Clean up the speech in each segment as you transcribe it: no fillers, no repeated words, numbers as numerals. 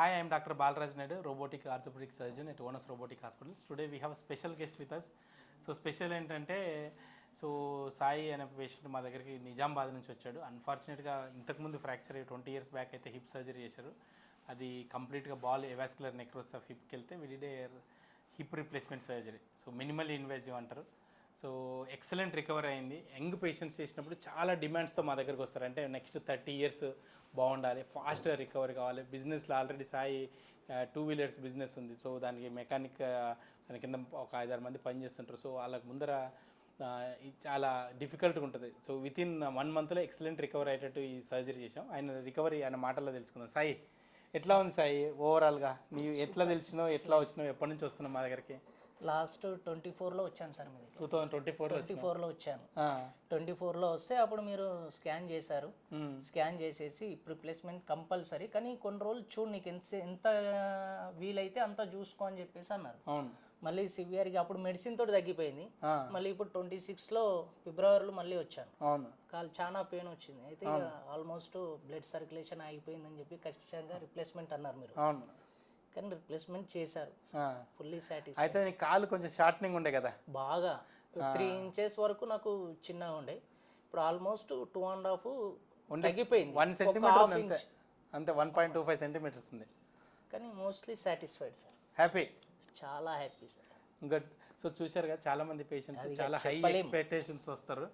Hi, I am Dr. Balraj Naidu, robotic orthopedic surgeon at Onus Robotic Hospitals. Today we have a special guest with us. So special ఏంటంటే సాయి అనే patient మా దగ్గరికి నిజామాబాద్ నుంచి వచ్చాడు. అన్ఫార్చునేట్గా ఇంతకుముందు ఫ్రాక్చర్ 20 years బ్యాక్ అయితే హిప్ సర్జరీ చేశారు. అది కంప్లీట్గా బాల్ ఎవాస్కులర్ నెక్రోస్ ఆఫ్ హిప్కి వెళ్తే విడిడే hip replacement surgery. So minimal invasive అంటారు. సో ఎక్సలెంట్ రికవర్ అయింది. యంగ్ పేషెంట్స్ చేసినప్పుడు చాలా డిమాండ్స్తో మా దగ్గరకు వస్తారు. అంటే నెక్స్ట్ 30 years బాగుండాలి, ఫాస్ట్గా రికవరీ కావాలి. బిజినెస్లో ఆల్రెడీ సాయి 2 wheelers బిజినెస్ ఉంది. సో దానికి మెకానిక్ దాని కింద ఒక 5-6 మంది పనిచేస్తుంటారు. సో వాళ్ళకి ముందర చాలా డిఫికల్ట్గా ఉంటుంది. సో వితిన్ 1 monthలో ఎక్సలెంట్ రికవర్ అయ్యేటట్టు ఈ సర్జరీ చేసాం. ఆయన రికవరీ ఆయన మాటల్లో తెలుసుకుందాం. సాయి ఎట్లా ఉంది సాయి? ఓవరాల్గా నీవు ఎట్లా తెలిసినావు, ఎట్లా వచ్చినావు, ఎప్పటి నుంచి వస్తున్నావు మా దగ్గరికి? లాస్ట్ 24లో వచ్చాను సార్. మీరు 2024లో వచ్చాను. 24లో వస్తే అప్పుడు మీరు స్కాన్ చేశారు. స్కాన్ చేసేసి రీప్లేస్మెంట్ కంపల్సరీ, కానీ కొన్ని రోజులు చూడు నీకు ఎంత వీలైతే అంత చూసుకో అని చెప్పేసి అన్నారు. అవును. మళ్ళీ సివియర్గా అప్పుడు మెడిసిన్ తోటి తగ్గిపోయింది. మళ్ళీ ఇప్పుడు 26లో ఫిబ్రవరిలో మళ్ళీ వచ్చాను. అవును. కాలు చాలా పెయిన్ వచ్చింది. అయితే ఆల్మోస్ట్ బ్లడ్ సర్క్యులేషన్ ఆగిపోయిందని చెప్పి ఖచ్చితంగా రిప్లేస్మెంట్ అన్నారు మీరు. అవును. కానీ రిప్లేస్మెంట్ చేశారు. Fully satisfy. అయితే నీ కాలు కొంచెం షార్ట్నింగ్ ఉండే కదా బాగా 3 inches వరకు నాకు చిన్నగా ఉండే. ఇప్పుడు ఆల్మోస్ట్ 2.5 తగ్గిపోయింది. 1 centimeter అంతే 1.25 centimeters ఉంది. కానీ మోస్ట్లీ సాటిస్ఫైడ్ సార్. హ్యాపీ, చాలా హ్యాపీ సార్. గుడ్. సో చూశారు కదా, చాలా మంది పేషెంట్స్ చాలా హై ఎక్స్పెక్టేషన్స్ వస్తారు.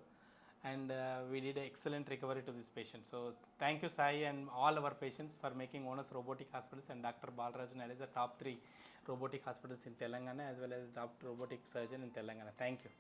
And we did excellent recovery to this patient. So thank you Sai and all our patients for making Onus Robotic Hospitals and Dr. Balraj Naidu is the top 3 robotic hospitals in Telangana as well as the top robotic surgeon in Telangana. Thank you.